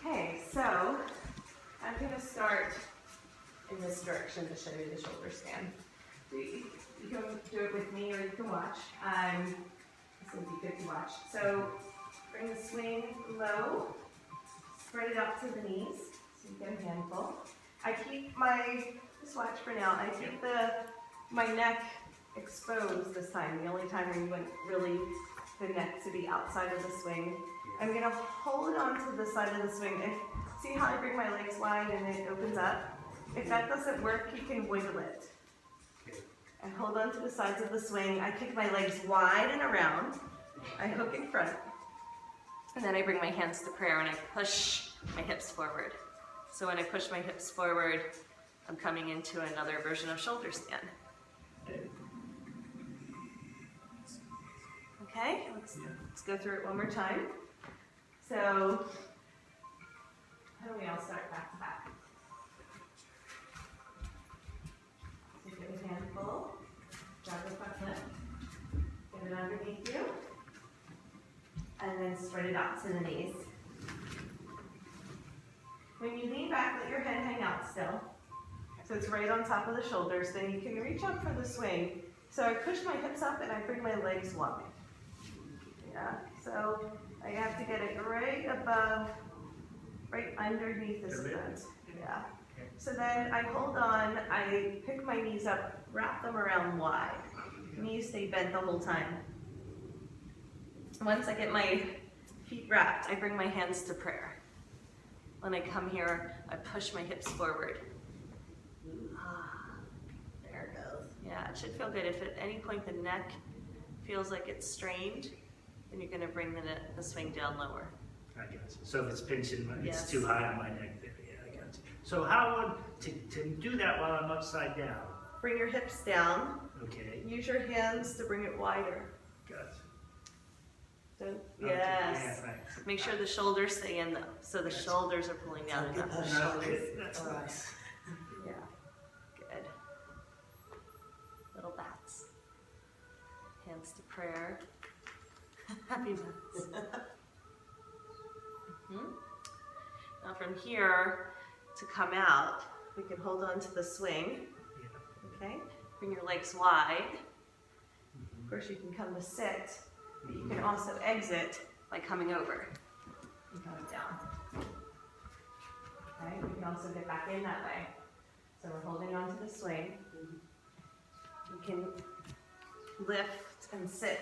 Okay, so I'm going to start in this direction to show you the shoulder stand. You can do it with me or you can watch. This would be good to watch. So bring the swing low, spread it out to the knees so you get a handful. I keep just watch for now, I keep my neck exposed this time. The only time where you want really the neck to be outside of the swing. I'm going to hold on to the side of the swing. See how I bring my legs wide and it opens up? If that doesn't work, you can wiggle it. I hold on to the sides of the swing. I kick my legs wide and around. I hook in front. And then I bring my hands to prayer and I push my hips forward. So when I push my hips forward, I'm coming into another version of shoulder stand. Okay, let's go through it one more time. So, how do we all start back to back? So get a handful, grab the front lip, get it underneath you, and then spread it out to the knees. When you lean back, let your head hang out still. So it's right on top of the shoulders. Then you can reach up for the swing. So I push my hips up and I bring my legs wide. Yeah, so I have to get it right above, right underneath this bend. Yeah. So then I hold on, I pick my knees up, wrap them around wide. Knees stay bent the whole time. Once I get my feet wrapped, I bring my hands to prayer. When I come here, I push my hips forward. There it goes. Yeah, it should feel good. If at any point the neck feels like it's strained, then you're going to bring the swing down lower. I got you. So if it's pinching, it's too high on my neck there. Yeah, I got you. So how to do that while I'm upside down? Bring your hips down. Okay. Use your hands to bring it wider. Gotcha. Don't, okay. yes. Yeah, right. Make sure the shoulders stay in though. So the shoulders are pulling down enough. That's nice. Yeah. Good. Little bats. Hands to prayer. Happy bats. Now from here to come out, we can hold on to the swing. Okay. Bring your legs wide. Of course, you can come to sit, but you can also exit by coming over and coming down. Okay. We can also get back in that way. So we're holding on to the swing. We can lift and sit.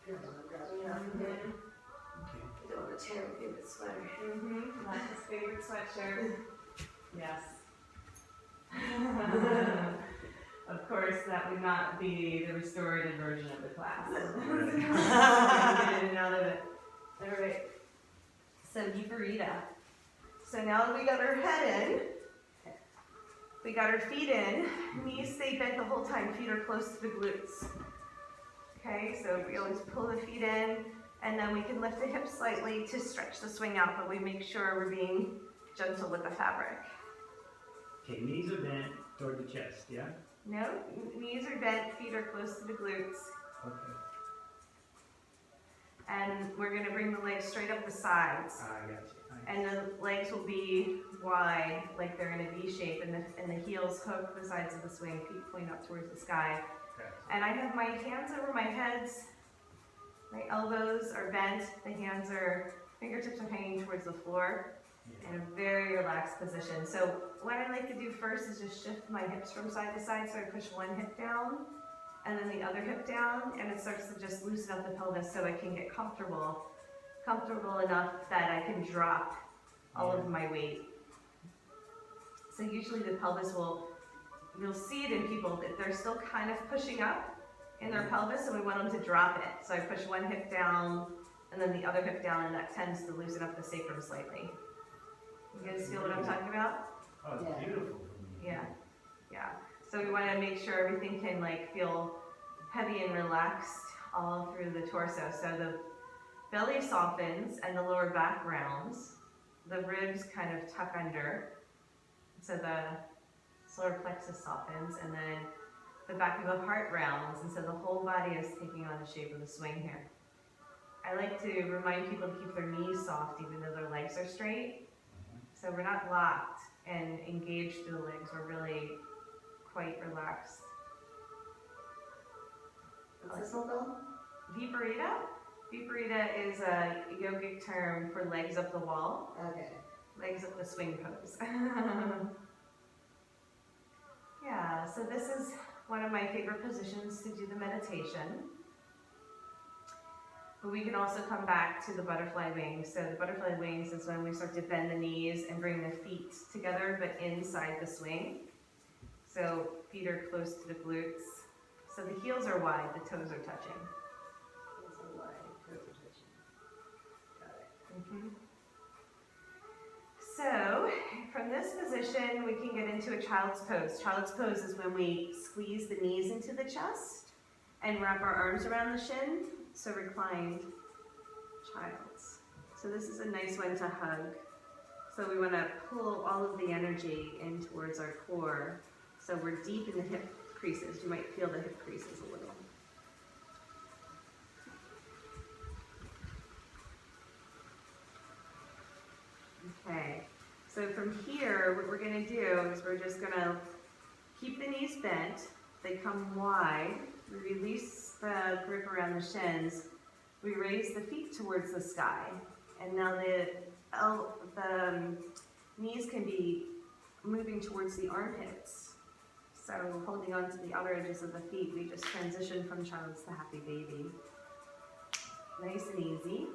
You don't want to tear my favorite sweater. That's his favorite sweatshirt. Yes. Of course, that would not be the restorative version of the class. Get in and out of it. All right. So Viparita. So now that we got our head in, we got our feet in, knees stay bent the whole time, feet are close to the glutes. Okay, so we always pull the feet in, and then we can lift the hips slightly to stretch the swing out, but we make sure we're being gentle with the fabric. Okay, knees are bent toward the chest, yeah? No, knees are bent, feet are close to the glutes. Okay. And we're going to bring the legs straight up the sides. I got you. And the legs will be wide, like they're in a V shape, and the heels hook the sides of the swing, feet point up towards the sky. Okay. And I have my hands over my heads, my elbows are bent, fingertips are hanging towards the floor in a very relaxed position. So what I like to do first is just shift my hips from side to side, so I push one hip down, and then the other hip down, and it starts to just loosen up the pelvis so I can get comfortable enough that I can drop all of my weight. So usually the pelvis you'll see it in people that they're still kind of pushing up in their pelvis, and we want them to drop it. So I push one hip down and then the other hip down, and that tends to loosen up the sacrum slightly. You guys feel what I'm talking about? Oh, it's beautiful. Yeah. So we want to make sure everything can feel heavy and relaxed all through the torso. So the belly softens and the lower back rounds. The ribs kind of tuck under. So the solar plexus softens, and then the back of the heart rounds, and so the whole body is taking on the shape of the swing here. I like to remind people to keep their knees soft even though their legs are straight. So we're not locked and engaged through the legs, we're really quite relaxed. What's this one called? Viparita? Viparita is a yogic term for legs up the wall, Okay. legs up the swing pose. Yeah, so this is one of my favorite positions to do the meditation. But we can also come back to the butterfly wings. So the butterfly wings is when we start to bend the knees and bring the feet together, but inside the swing. So feet are close to the glutes. So the heels are wide, the toes are touching. Those are wide, toes are touching. Got it. Mm-hmm. So from this position, we can get into a child's pose. Child's pose is when we squeeze the knees into the chest and wrap our arms around the shin. So reclined child's. So this is a nice one to hug. So we want to pull all of the energy in towards our core. So we're deep in the hip creases. You might feel the hip creases a little. Okay, so from here, what we're going to do is we're just going to keep the knees bent. They come wide. We release the grip around the shins. We raise the feet towards the sky. And now the knees can be moving towards the armpits. So holding on to the outer edges of the feet, we just transition from child's to happy baby. Nice and easy.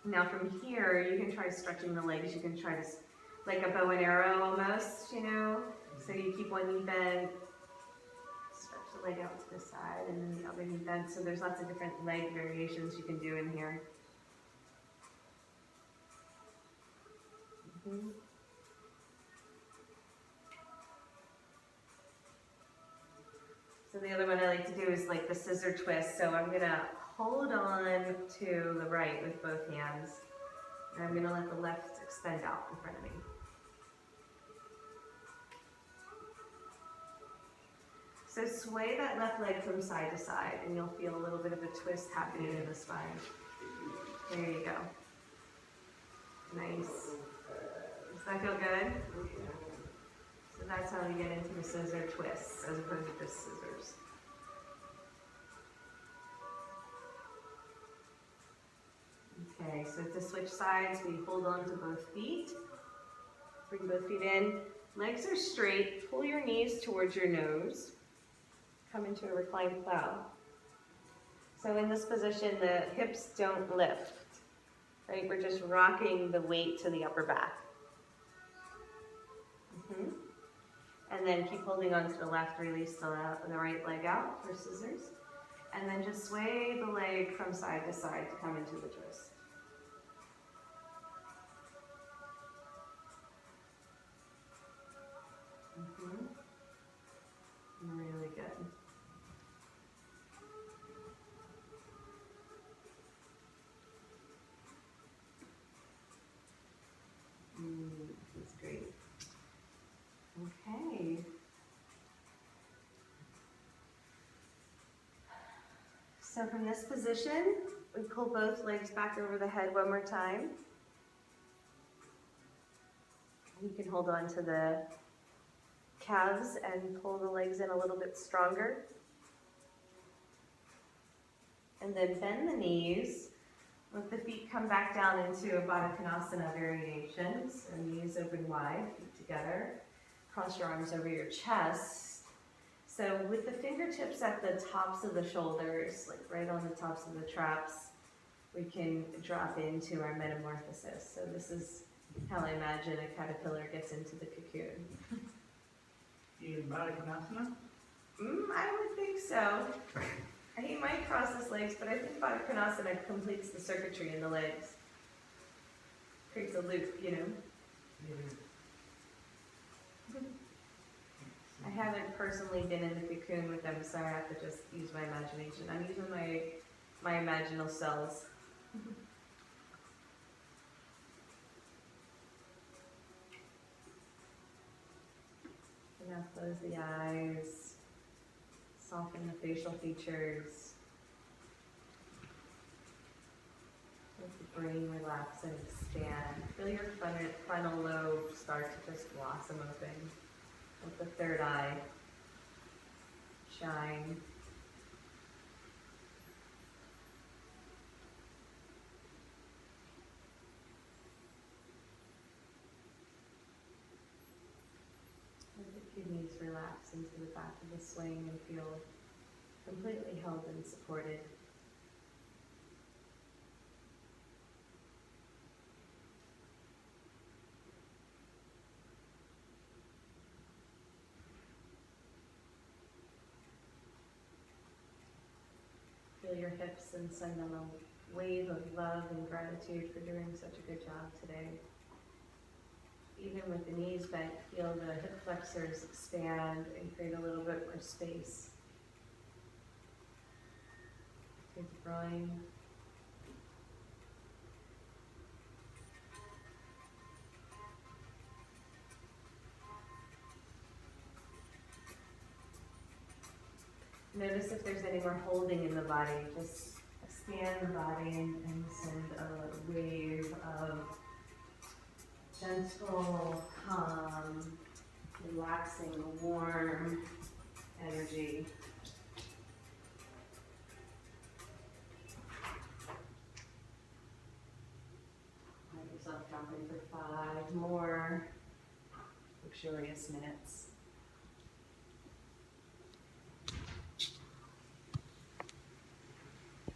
Now from here, you can try stretching the legs. You can try to, like a bow and arrow almost, you know? So you keep one knee bent, stretch the leg out to the side, and then the other knee bent. So there's lots of different leg variations you can do in here. Mm-hmm. So the other one I like to do is like the scissor twist. So I'm gonna hold on to the right with both hands, and I'm gonna let the left extend out in front of me. So sway that left leg from side to side, and you'll feel a little bit of a twist happening in the spine. There you go. Nice. Does that feel good? So that's how we get into the scissor twists, as opposed to just scissors. Okay, so to switch sides, we hold on to both feet. Bring both feet in. Legs are straight. Pull your knees towards your nose. Come into a reclined plow. So in this position, the hips don't lift, right? We're just rocking the weight to the upper back. Mm-hmm. And then keep holding on to the left, release the right leg out for scissors. And then just sway the leg from side to side to come into the twist. Mm-hmm. Really good. That's great. Okay. So from this position, we pull both legs back over the head one more time. You can hold on to the calves and pull the legs in a little bit stronger. And then bend the knees. Let the feet come back down into a Baddha Konasana variation. So knees open wide, feet together. Cross your arms over your chest. So with the fingertips at the tops of the shoulders, like right on the tops of the traps, we can drop into our metamorphosis. So this is how I imagine a caterpillar gets into the cocoon. You in Baddha Konasana? I would think so. He might cross his legs, but I think Baddha Konasana completes the circuitry in the legs. Creates a loop, you know. I haven't personally been in the cocoon with them, so I have to just use my imagination. I'm using my imaginal cells. And now close the eyes, soften the facial features. Let the brain relax and expand. Feel your frontal lobe start to just blossom open. Let the third eye shine. Let the kidneys relax into the back of the swing and feel completely held and supported. Feel your hips and send them a wave of love and gratitude for doing such a good job today. Even with the knees bent, feel the hip flexors expand and create a little bit more space. Through the groin. Notice if there's any more holding in the body. Just expand the body and send a wave of gentle, calm, relaxing, warm energy. Let yourself drop in for 5 more luxurious minutes.